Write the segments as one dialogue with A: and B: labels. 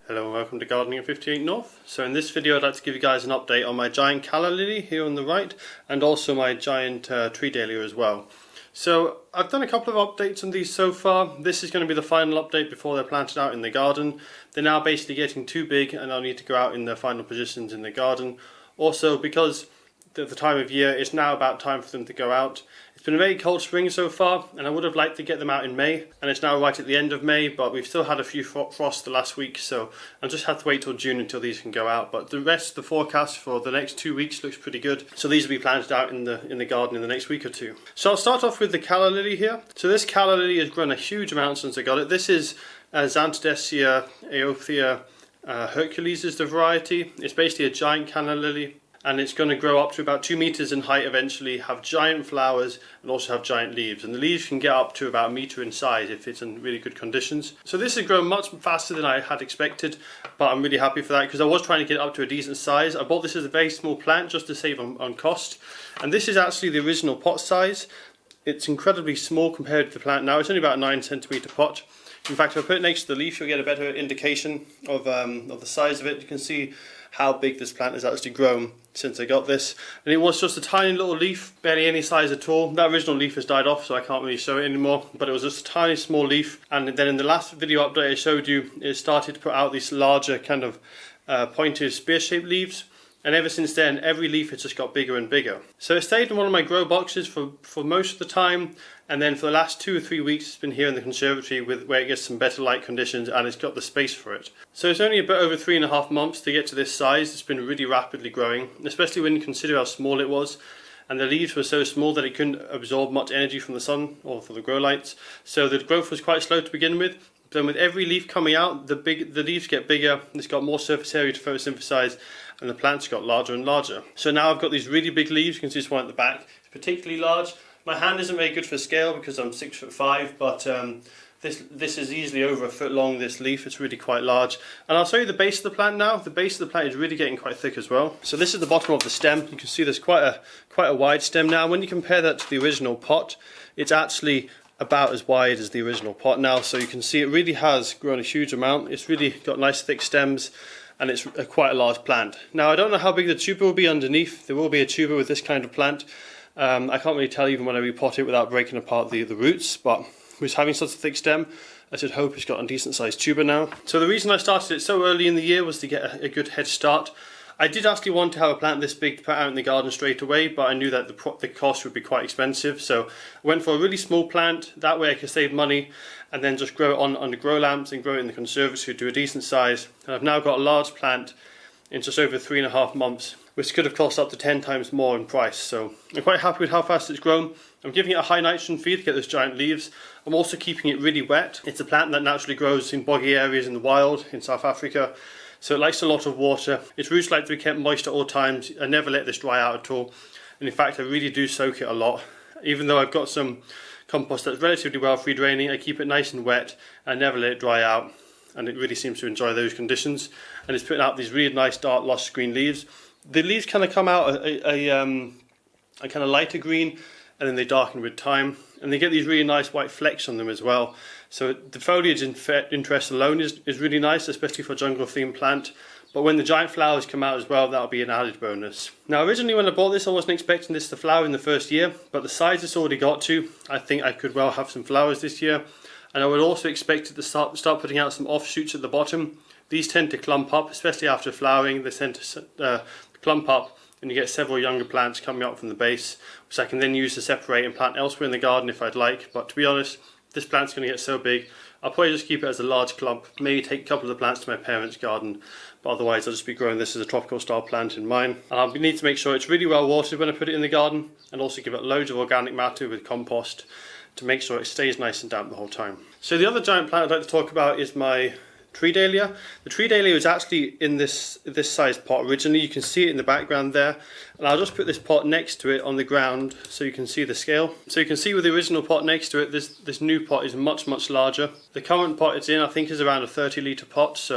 A: Hello and welcome to Gardening at 58 North. So in this video I'd like to give you guys an update on my giant calla lily here on the right, and also my giant tree dahlia as well. So I've done a couple of updates on these so far. This is going to be the final update before they're planted out in the garden. They're now basically getting too big and I'll need to go out in their final positions in the garden. Also, because the time of year, it's now about time for them to go out. It's been a very cold spring so far, and I would have liked to get them out in May, and it's now right at the end of May, but we've still had a few frosts the last week, so I'll just have to wait till June until these can go out. But the rest of the forecast for the next 2 weeks looks pretty good, so these will be planted out in the garden in the next week or two. So I'll start off with the calla lily here. So this calla lily has grown a huge amount since I got it. This is Zantedeschia, aethiopica, Hercules is the variety. It's basically a giant calla lily, and it's going to grow up to about 2 meters in height eventually, have giant flowers and also have giant leaves, and the leaves can get up to about a meter in size if it's in really good conditions. So this has grown much faster than I had expected, but I'm really happy for that because I was trying to get it up to a decent size. I bought this as a very small plant just to save on cost, and this is actually the original pot size. It's incredibly small compared to the plant now. It's only about a 9 centimeter pot. In fact, if I put it next to the leaf, you'll get a better indication of the size of it. You can see how big this plant has actually grown since I got this. And it was just a tiny little leaf, barely any size at all. That original leaf has died off, so I can't really show it anymore. But it was just a tiny small leaf. And then in the last video update I showed you, it started to put out these larger kind of pointed spear-shaped leaves. And ever since then, every leaf has just got bigger and bigger. So it stayed in one of my grow boxes for most of the time, and then for the last 2 or 3 weeks it's been here in the conservatory where it gets some better light conditions and it's got the space for it. So it's only a bit over 3.5 months to get to this size. It's been really rapidly growing, especially when you consider how small it was. And the leaves were so small that it couldn't absorb much energy from the sun or from the grow lights. So the growth was quite slow to begin with. Then with every leaf coming out, the leaves get bigger, it's got more surface area to photosynthesize, and the plants got larger and larger. So now I've got these really big leaves. You can see this one at the back. It's particularly large. My hand isn't very good for scale because I'm 6'5", but this is easily over a foot long, this leaf. It's really quite large. And I'll show you the base of the plant now. The base of the plant is really getting quite thick as well. So this is the bottom of the stem. You can see there's quite a wide stem now. When you compare that to the original pot, it's actually about as wide as the original pot now. So you can see it really has grown a huge amount. It's really got nice thick stems, and it's quite a large plant. Now I don't know how big the tuber will be underneath. There will be a tuber with this kind of plant. I can't really tell even when I repot it without breaking apart the roots, but with having such a thick stem, I should hope it's got a decent sized tuber now. So the reason I started it so early in the year was to get a good head start. I did actually want to have a plant this big to put out in the garden straight away, but I knew that the cost would be quite expensive, so I went for a really small plant. That way I could save money and then just grow it on the grow lamps and grow it in the conservatory to a decent size. And I've now got a large plant in just over 3.5 months, which could have cost up to 10 times more in price. So I'm quite happy with how fast it's grown. I'm giving it a high nitrogen feed to get those giant leaves. I'm also keeping it really wet. It's a plant that naturally grows in boggy areas in the wild in South Africa. So it likes a lot of water. Its roots like to be kept moist at all times. I never let this dry out at all. And in fact, I really do soak it a lot. Even though I've got some compost that's relatively well free draining, I keep it nice and wet. I never let it dry out. And it really seems to enjoy those conditions. And it's putting out these really nice dark lush green leaves. The leaves kind of come out a kind of lighter green, and then they darken with time. And they get these really nice white flecks on them as well. So the foliage interest alone is really nice, especially for a jungle themed plant. But when the giant flowers come out as well, that'll be an added bonus. Now originally when I bought this, I wasn't expecting this to flower in the first year, but the size it's already got to, I think I could well have some flowers this year. And I would also expect it to start putting out some offshoots at the bottom. These tend to clump up, especially after flowering. They tend to clump up, and you get several younger plants coming up from the base, which I can then use to separate and plant elsewhere in the garden if I'd like. But to be honest, this plant's going to get so big, I'll probably just keep it as a large clump, maybe take a couple of the plants to my parents' garden, but otherwise I'll just be growing this as a tropical style plant in mine. And I'll need to make sure it's really well watered when I put it in the garden, and also give it loads of organic matter with compost to make sure it stays nice and damp the whole time. So the other giant plant I'd like to talk about is my tree dahlia. The tree dahlia was actually in this size pot originally. You can see it in the background there. And I'll just put this pot next to it on the ground so you can see the scale. So you can see with the original pot next to it, this new pot is much larger. The current pot it's in, I think, is around a 30-litre pot,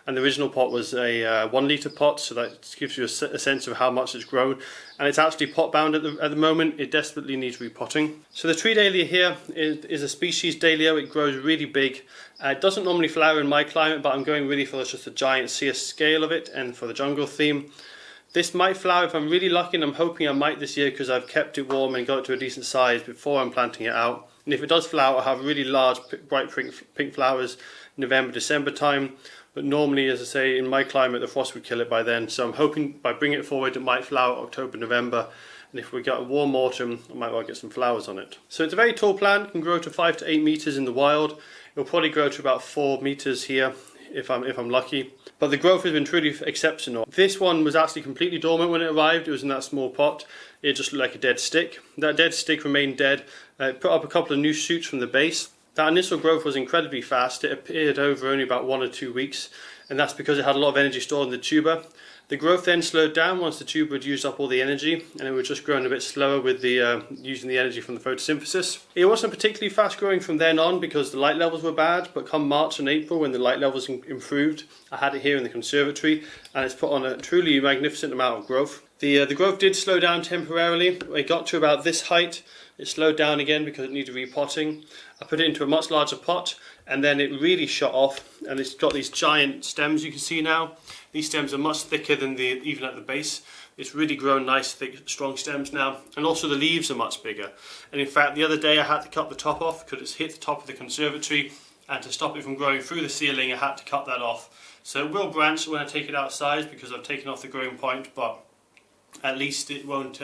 A: and the original pot was a 1-litre pot, so that gives you a sense of how much it's grown. And it's actually pot bound at the moment. It desperately needs repotting. So the tree dahlia here is a species dahlia. It grows really big. It doesn't normally flower in my climate, but I'm going really for just a giant sheer scale of it and for the jungle theme. This might flower if I'm really lucky, and I'm hoping I might this year because I've kept it warm and got it to a decent size before I'm planting it out. And if it does flower, I'll have really large bright pink flowers November, December time. But normally, as I say, in my climate, the frost would kill it by then. So I'm hoping by bringing it forward, it might flower October, November. And if we get a warm autumn, I might well get some flowers on it. So it's a very tall plant, can grow to 5 to 8 meters in the wild. It'll probably grow to about 4 meters here if I'm lucky. But the growth has been truly exceptional. This one was actually completely dormant when it arrived. It was in that small pot. It just looked like a dead stick. That dead stick remained dead. It put up a couple of new shoots from the base. That initial growth was incredibly fast. It appeared over only about 1 or 2 weeks, and that's because it had a lot of energy stored in the tuber. The growth then slowed down once the tuber had used up all the energy, and it was just growing a bit slower with using the energy from the photosynthesis. It wasn't particularly fast growing from then on because the light levels were bad, but come March and April, when the light levels improved, I had it here in the conservatory, and it's put on a truly magnificent amount of growth. The growth did slow down temporarily. It got to about this height. It slowed down again because it needed repotting. I put it into a much larger pot, and then it really shot off, and it's got these giant stems you can see now. These stems are much thicker than even at the base. It's really grown nice, thick, strong stems now, and also the leaves are much bigger. And in fact, the other day I had to cut the top off because it's hit the top of the conservatory, and to stop it from growing through the ceiling, I had to cut that off. So it will branch when I take it outside because I've taken off the growing point, but at least it won't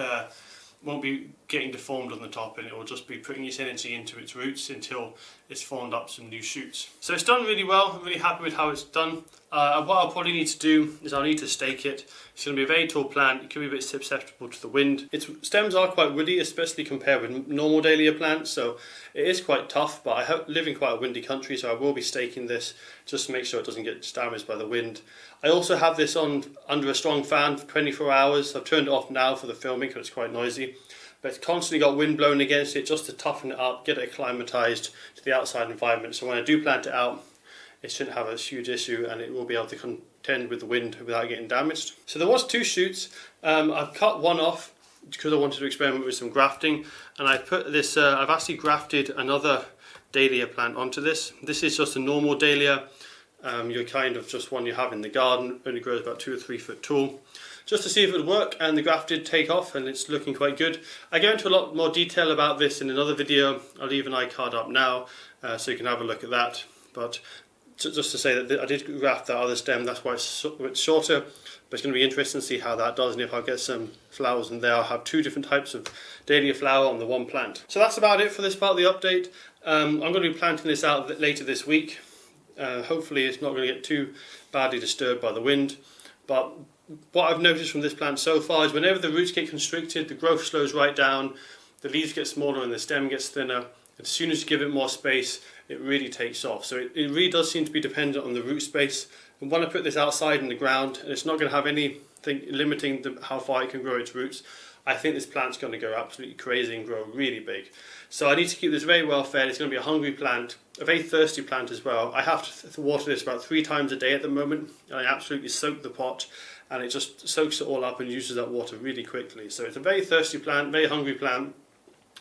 A: be getting deformed on the top, and it will just be putting its energy into its roots until it's formed up some new shoots. So it's done really well. I'm really happy with how it's done. What I'll probably need to do is I'll need to stake it. It's going to be a very tall plant. It can be a bit susceptible to the wind. Its stems are quite woody, especially compared with normal dahlia plants, so it is quite tough, but I live in quite a windy country, so I will be staking this just to make sure it doesn't get damaged by the wind. I also have this on under a strong fan for 24 hours. I've turned it off now for the filming because it's quite noisy. But it's constantly got wind blowing against it just to toughen it up, get it acclimatized to the outside environment. So when I do plant it out, it shouldn't have a huge issue, and it will be able to contend with the wind without getting damaged. So there was 2 shoots. I've cut one off because I wanted to experiment with some grafting, and I put this. I've actually grafted another dahlia plant onto this. This is just a normal dahlia. Your kind of just one you have in the garden, only grows about 2 or 3 foot tall. Just to see if it would work, and the graft did take off, and it's looking quite good. I go into a lot more detail about this in another video. I'll leave an iCard up now so you can have a look at that. But just to say that I did graft that other stem, that's why it's a bit shorter. But it's going to be interesting to see how that does, and if I get some flowers in there, I'll have 2 different types of dahlia flower on the one plant. So that's about it for this part of the update. I'm going to be planting this out later this week. Hopefully it's not going to get too badly disturbed by the wind. But what I've noticed from this plant so far is whenever the roots get constricted, the growth slows right down, the leaves get smaller and the stem gets thinner. As soon as you give it more space, it really takes off. So it really does seem to be dependent on the root space. And when I put this outside in the ground, and it's not going to have anything limiting how far it can grow its roots, I think this plant's going to go absolutely crazy and grow really big. So I need to keep this very well fed. It's going to be a hungry plant, a very thirsty plant as well. I have to water this about 3 times a day at the moment. I absolutely soak the pot, and it just soaks it all up and uses that water really quickly. So it's a very thirsty plant, very hungry plant,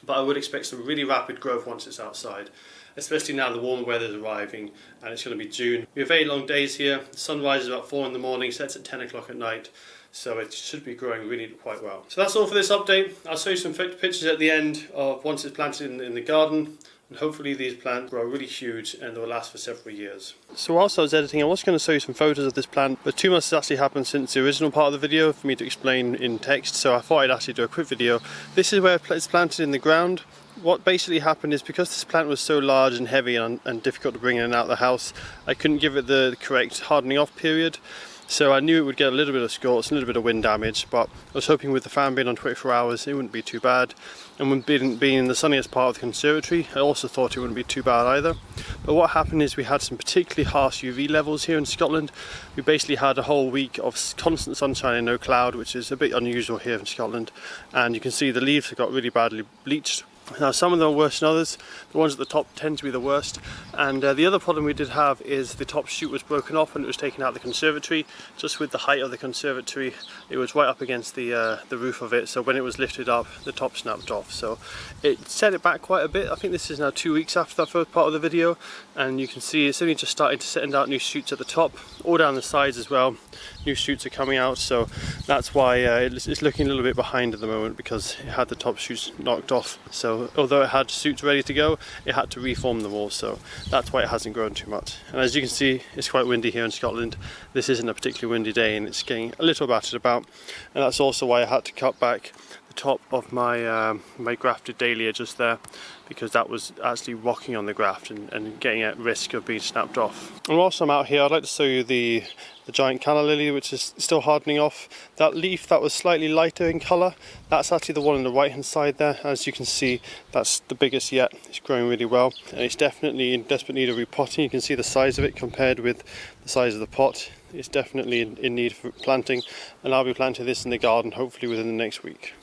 A: but I would expect some really rapid growth once it's outside, especially now the warmer weather is arriving and it's going to be June. We have very long days here. The sun rises about 4 in the morning, sets at 10 o'clock at night. So it should be growing really quite well. So that's all for this update. I'll show you some pictures at the end of once it's planted in the garden, and hopefully these plants grow really huge and they'll last for several years. So whilst I was editing, I was going to show you some photos of this plant, but too much has actually happened since the original part of the video for me to explain in text, so I thought I'd actually do a quick video. This is where it's planted in the ground. What basically happened is because this plant was so large and heavy and difficult to bring in and out of the house, I couldn't give it the correct hardening off period. So I knew it would get a little bit of scorch, a little bit of wind damage, but I was hoping with the fan being on 24 hours it wouldn't be too bad. And when being in the sunniest part of the conservatory, I also thought it wouldn't be too bad either. But what happened is we had some particularly harsh UV levels here in Scotland. We basically had a whole week of constant sunshine and no cloud, which is a bit unusual here in Scotland. And you can see the leaves have got really badly bleached. Now some of them are worse than others. The ones at the top tend to be the worst. And the other problem we did have is the top shoot was broken off when it was taken out of the conservatory. Just with the height of the conservatory, it was right up against the roof of it. So when it was lifted up, the top snapped off. So it set it back quite a bit. I think this is now 2 weeks after that first part of the video. And you can see it's only just starting to send out new shoots at the top, all down the sides as well. New shoots are coming out, so that's why it's looking a little bit behind at the moment, because it had the top shoots knocked off. So although it had shoots ready to go, it had to reform them all, so that's why it hasn't grown too much. And as you can see, it's quite windy here in Scotland. This isn't a particularly windy day and it's getting a little battered about, and that's also why I had to cut back the top of my my grafted Dahlia just there, because that was actually rocking on the graft and getting at risk of being snapped off. And whilst I'm out here, I'd like to show you the giant Calla lily, which is still hardening off. That leaf that was slightly lighter in colour, that's actually the one on the right hand side there. As you can see, that's the biggest yet. It's growing really well, and it's definitely in desperate need of repotting. You can see the size of it compared with the size of the pot. It's definitely in need of planting, and I'll be planting this in the garden hopefully within the next week.